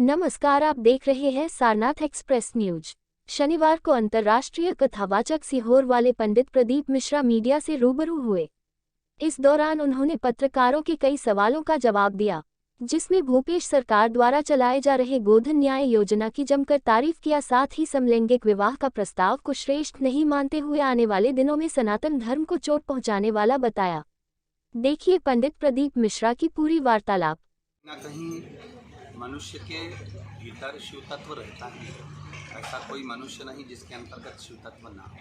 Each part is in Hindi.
नमस्कार, आप देख रहे हैं सारनाथ एक्सप्रेस न्यूज। शनिवार को अंतर्राष्ट्रीय कथावाचक सीहोर वाले पंडित प्रदीप मिश्रा मीडिया से रूबरू हुए। इस दौरान उन्होंने पत्रकारों के कई सवालों का जवाब दिया, जिसमें भूपेश सरकार द्वारा चलाए जा रहे गोधन न्याय योजना की जमकर तारीफ किया। साथ ही समलैंगिक विवाह का प्रस्ताव को श्रेष्ठ नहीं मानते हुए आने वाले दिनों में सनातन धर्म को चोट पहुंचाने वाला बताया। देखिए पंडित प्रदीप मिश्रा की पूरी वार्तालाप। मनुष्य के भीतर शिव तत्व रहता है, ऐसा कोई मनुष्य नहीं जिसके अंतर्गत शिव तत्व ना हो।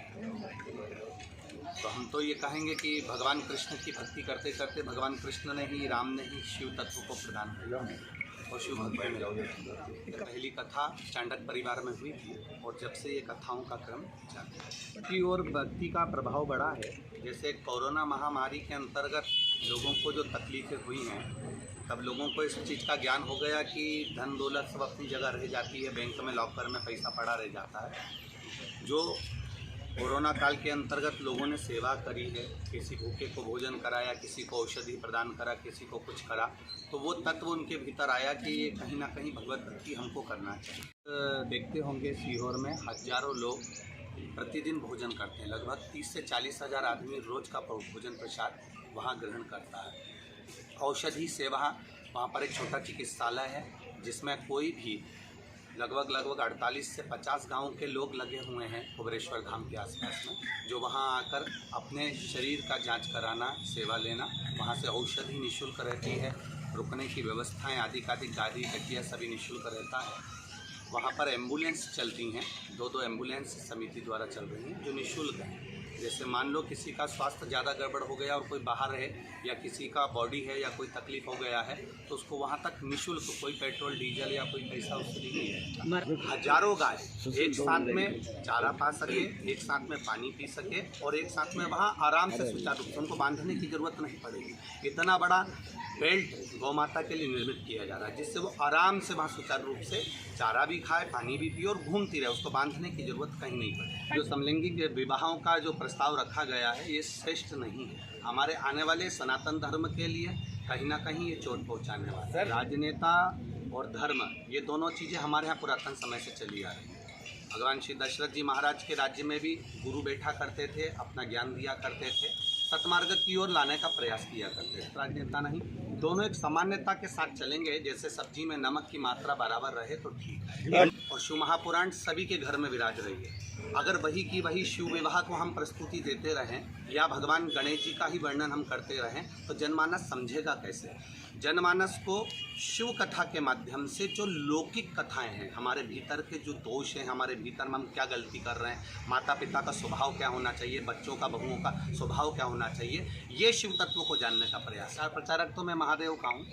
तो हम तो ये कहेंगे कि भगवान कृष्ण की भक्ति करते करते भगवान कृष्ण ने ही, राम ने ही शिव तत्व को प्रदान किया और शिव भक्ति में पहली कथा चांडक परिवार में हुई थी और जब से ये कथाओं का क्रम जारी है और भक्ति का प्रभाव बढ़ा है। जैसे कोरोना महामारी के अंतर्गत लोगों को जो तकलीफें हुई हैं, तब लोगों को इस चीज़ का ज्ञान हो गया कि धन दौलत सब अपनी जगह रह जाती है, बैंक में लॉकर में पैसा पड़ा रह जाता है। जो कोरोना काल के अंतर्गत लोगों ने सेवा करी है, किसी भूखे को भोजन कराया, किसी को औषधि प्रदान करा, किसी को कुछ करा, तो वो तत्व उनके भीतर आया कि ये कहीं ना कहीं भगवत भक्ति हमको करना चाहिए। देखते होंगे सीहोर में हजारों लोग प्रतिदिन भोजन करते हैं, लगभग 30 से 40 हज़ार आदमी रोज का भोजन प्रसाद वहाँ ग्रहण करता है। औषधि सेवा, वहाँ पर एक छोटा चिकित्सालय है जिसमें कोई भी लगभग 48 से 50 गांव के लोग लगे हुए हैं कुबरेश्वर धाम के आसपास में, जो वहाँ आकर अपने शरीर का जांच कराना, सेवा लेना, वहाँ से औषधि निःशुल्क रहती है, रुकने की व्यवस्थाएं आदि गाड़ी तकिया सभी निःशुल्क रहता है। वहाँ पर एम्बुलेंस चलती हैं, 2 एम्बुलेंस समिति द्वारा चल रही हैं जो निःशुल्क हैं। जैसे मान लो किसी का स्वास्थ्य ज़्यादा गड़बड़ हो गया और कोई बाहर है, या किसी का बॉडी है या कोई तकलीफ हो गया है, तो उसको वहाँ तक निःशुल्क, कोई पेट्रोल डीजल या कोई पैसा उससे नहीं है। हजारों गाय एक साथ में चारा पा सके, एक साथ में पानी पी सके और एक साथ में वहाँ आराम से सुचारू रूप से, उनको बांधने की जरूरत नहीं पड़ेगी। इतना बड़ा बेल्ट गौ माता के लिए निर्मित किया जा रहा है जिससे वो आराम से वहाँ सुचारू रूप से चारा भी खाए, पानी भी पिए और घूमती रहे, उसको बांधने की जरूरत कहीं नहीं पड़े। जो समलैंगिक विवाहों का जो प्रस्ताव रखा गया है, ये श्रेष्ठ नहीं है। हमारे आने वाले सनातन धर्म के लिए कहीं ना कहीं ये चोट पहुँचाने वाला है। राजनेता और धर्म, ये दोनों चीज़ें हमारे यहाँ पुरातन समय से चली आ रही हैं। भगवान श्री दशरथ जी महाराज के राज्य में भी गुरु बैठा करते थे, अपना ज्ञान दिया करते थे, सतमार्ग की ओर लाने का प्रयास किया करते थे। राजनेता नहीं, दोनों एक सामान्यता के साथ चलेंगे। जैसे सब्जी में नमक की मात्रा बराबर रहे तो ठीक है। और शिव महापुराण सभी के घर में विराज रही है। अगर वही की वही शिव विवाह को हम प्रस्तुति देते रहें या भगवान गणेश जी का ही वर्णन हम करते रहें तो जनमानस समझेगा कैसे? जनमानस को शिव कथा के माध्यम से जो लौकिक कथाएं हैं, हमारे भीतर के जो दोष हैं, हमारे भीतर में हम क्या गलती कर रहे हैं, माता पिता का स्वभाव क्या होना चाहिए, बच्चों का, बहुओं का स्वभाव क्या होना चाहिए, ये शिव तत्व को जानने का प्रयास है। प्रचारक तो मैं महादेव का हूँ,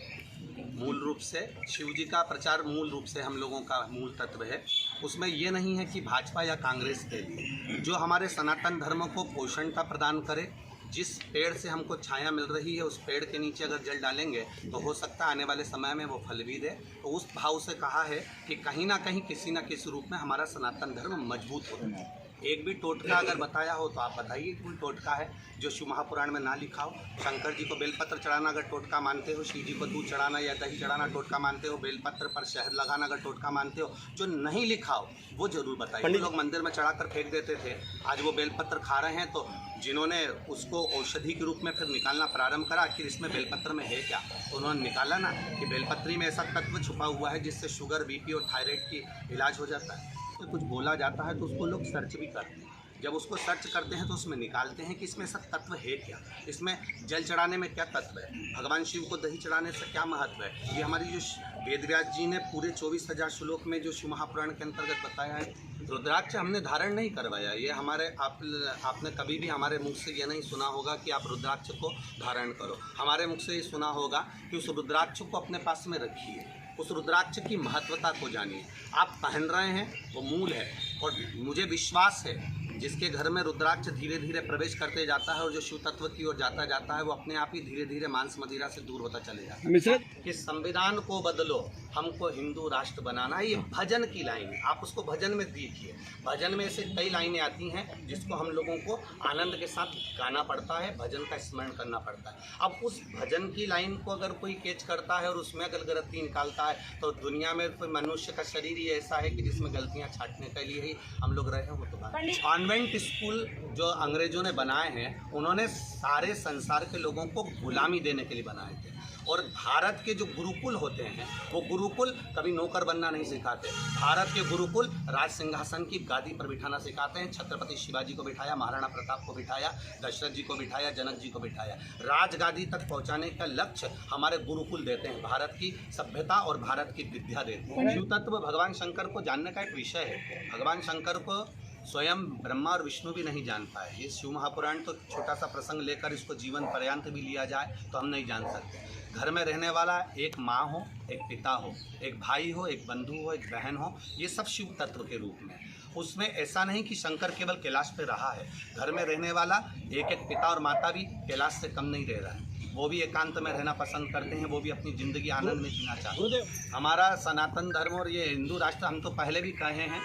मूल रूप से शिव जी का प्रचार मूल रूप से हम लोगों का मूल तत्व है। उसमें ये नहीं है कि भाजपा या कांग्रेस के लिए, जो हमारे सनातन धर्म को पोषणता प्रदान करे, जिस पेड़ से हमको छाया मिल रही है उस पेड़ के नीचे अगर जल डालेंगे तो हो सकता है आने वाले समय में वो फल भी दे। तो उस भाव से कहा है कि कहीं ना कहीं किसी न किसी रूप में हमारा सनातन धर्म मजबूत होता है। एक भी टोटका अगर बताया हो तो आप बताइए, कोई टोटका है जो शिव महापुराण में ना लिखा हो? शंकर जी को बेलपत्र चढ़ाना अगर टोटका मानते हो, शिव जी को दूध चढ़ाना या दही चढ़ाना टोटका मानते हो, बेलपत्र पर शहद लगाना अगर टोटका मानते हो, जो नहीं लिखा हो वो जरूर बताइए। लोग मंदिर में चढ़ाकर फेंक देते थे, आज वो बेलपत्र खा रहे हैं, तो जिन्होंने उसको औषधि के रूप में फिर निकालना प्रारंभ करा, आखिर इसमें बेलपत्र में है क्या, तो उन्होंने निकाला ना कि बेलपत्री में ऐसा तत्व छुपा हुआ है जिससे शुगर, बीपी और थायराइड की इलाज हो जाता है। तो कुछ बोला जाता है तो उसको लोग सर्च भी करते हैं। जब उसको सर्च करते हैं तो उसमें निकालते हैं कि इसमें ऐसा तत्व है क्या, इसमें जल चढ़ाने में क्या तत्व है, भगवान शिव को दही चढ़ाने से क्या महत्व है। ये हमारी जो वेदव्यास जी ने पूरे 24,000 श्लोक में जो शिव महापुराण के अंतर्गत बताया है। रुद्राक्ष हमने धारण नहीं करवाया, ये हमारे आपने कभी भी हमारे मुख से ये नहीं सुना होगा कि आप रुद्राक्ष को धारण करो। हमारे मुख से ये सुना होगा कि उस रुद्राक्ष को अपने पास में रखिए, उस रुद्राक्ष की महत्वता को जानिए। आप पहन रहे हैं वो मूल है, और मुझे विश्वास है जिसके घर में रुद्राक्ष धीरे धीरे प्रवेश करते जाता है और जो शिव तत्व की ओर जाता है वो अपने आप ही धीरे धीरे मांस मदिरा से दूर होता चले जाता है। कि संविधान को बदलो, हमको हिंदू राष्ट्र बनाना है, ये भजन की लाइन है। आप उसको भजन में देखिए, भजन में ऐसे कई लाइनें आती हैं जिसको हम लोगों को आनंद के साथ गाना पड़ता है, भजन का स्मरण करना पड़ता है। अब उस भजन की लाइन को अगर कोई कैच करता है और उसमें अगर गलती निकालता है तो दुनिया में कोई मनुष्य का शरीर ही ऐसा है कि जिसमें गलतियाँ छांटने के लिए ही हम लोग रहे हो। तो कॉन्वेंट स्कूल जो अंग्रेजों ने बनाए हैं, उन्होंने सारे संसार के लोगों को गुलामी देने के लिए बनाए थे। और भारत के जो गुरुकुल होते हैं वो गुरुकुल कभी नौकर बनना नहीं सिखाते। भारत के गुरुकुल राज सिंहासन की गादी पर बिठाना सिखाते हैं। छत्रपति शिवाजी को बिठाया, महाराणा प्रताप को बिठाया, दशरथ जी को बिठाया, जनक जी को बिठाया। राजगादी तक पहुंचाने का लक्ष्य हमारे गुरुकुल देते हैं, भारत की सभ्यता और भारत की विद्या देते हैं। शिव तत्व भगवान शंकर को जानने का एक विषय है। भगवान शंकर को स्वयं ब्रह्मा और विष्णु भी नहीं जान पाए। ये शिव महापुराण तो छोटा सा प्रसंग लेकर इसको जीवन पर्यंत भी लिया जाए तो हम नहीं जान सकते। घर में रहने वाला एक माँ हो, एक पिता हो, एक भाई हो, एक बंधु हो, एक बहन हो, ये सब शिव तत्व के रूप में। उसमें ऐसा नहीं कि शंकर केवल कैलाश पे रहा है। घर में रहने वाला एक एक पिता और माता भी कैलाश से कम नहीं रह रहा है। वो भी एकांत में रहना पसंद करते हैं, वो भी अपनी ज़िंदगी आनंद में जीना चाहते हैं। हमारा सनातन धर्म और ये हिंदू राष्ट्र, हम तो पहले भी कहे हैं,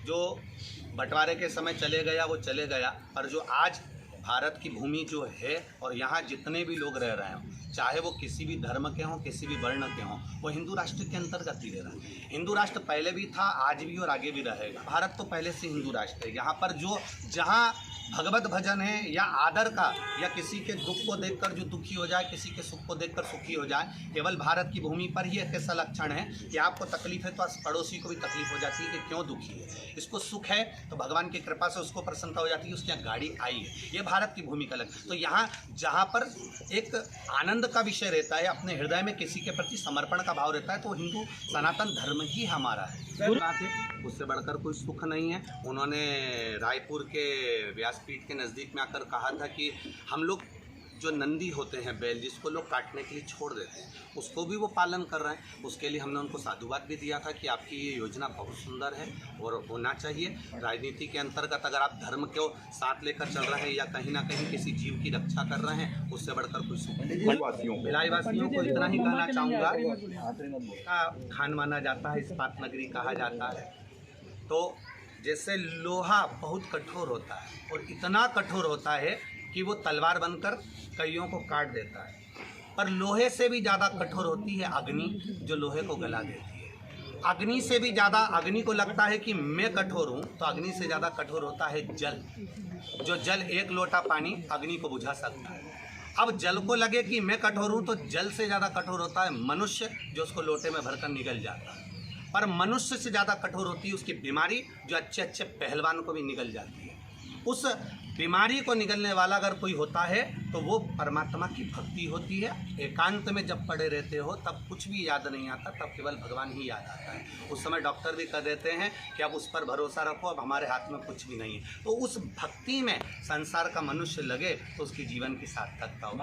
जो बंटवारे के समय चले गया वो चले गया, पर जो आज भारत की भूमि जो है और यहाँ जितने भी लोग रह रहे हों, चाहे वो किसी भी धर्म के हों, किसी भी वर्ण के हों, वो हिंदू राष्ट्र के अंतर्गत ही रह रहा है। हिंदू राष्ट्र पहले भी था, आज भी और आगे भी रहेगा। भारत तो पहले से हिंदू राष्ट्र है। यहाँ पर जो जहाँ भगवत भजन है या आदर का, या किसी के दुख को देखकर जो दुखी हो जाए, किसी के सुख को देखकर सुखी हो जाए, केवल भारत की भूमि पर ही एक ऐसा लक्षण है कि आपको तकलीफ है तो पड़ोसी को भी तकलीफ हो जाती है कि क्यों दुखी है। इसको सुख है तो भगवान की कृपा से उसको प्रसन्नता हो जाती है, उसके यहाँ गाड़ी आई है। ये भारत की भूमि का लक्षण। तो यहाँ जहाँ पर एक आनंद का विषय रहता है, अपने हृदय में किसी के प्रति समर्पण का भाव रहता है, तो हिंदू सनातन धर्म ही हमारा है। उससे बढ़कर कोई सुख नहीं है। उन्होंने रायपुर के व्यासपीठ के नज़दीक में आकर कहा था कि हम लोग जो नंदी होते हैं, बैल, जिसको लोग काटने के लिए छोड़ देते हैं, उसको भी वो पालन कर रहे हैं। उसके लिए हमने उनको साधुवाद भी दिया था कि आपकी ये योजना बहुत सुंदर है और होना चाहिए। राजनीति के अंतर्गत अगर आप धर्म को साथ लेकर चल रहे हैं या कहीं ना कहीं किसी जीव की रक्षा कर रहे हैं, उससे बढ़कर कोई सुख नहीं। भिलाईवासियों को इतना ही कहना चाहूँगा, खान माना जाता है, इस्पात नगरी कहा जाता है। तो जैसे लोहा बहुत कठोर होता है और इतना कठोर होता है कि वो तलवार बनकर कईयों को काट देता है, पर लोहे से भी ज़्यादा कठोर होती है अग्नि, जो लोहे को गला देती है। अग्नि से भी ज़्यादा, अग्नि को लगता है कि मैं कठोर हूँ, तो अग्नि से ज़्यादा कठोर होता है जल। जो जल एक लोटा पानी अग्नि को बुझा सकता है। अब जल को लगे कि मैं कठोर हूँ, तो जल से ज़्यादा कठोर होता है मनुष्य, जो उसको लोटे में भरकर निगल जाता है। पर मनुष्य से ज़्यादा कठोर होती है उसकी बीमारी, जो अच्छे अच्छे पहलवान को भी निगल जाती है। उस बीमारी को निगलने वाला अगर कोई होता है तो वो परमात्मा की भक्ति होती है। एकांत में जब पड़े रहते हो तब कुछ भी याद नहीं आता, तब केवल भगवान ही याद आता है। उस समय डॉक्टर भी कह देते हैं कि अब उस पर भरोसा रखो, अब हमारे हाथ में कुछ भी नहीं है। तो उस भक्ति में संसार का मनुष्य लगे तो उसकी जीवन की सार्थकता हो।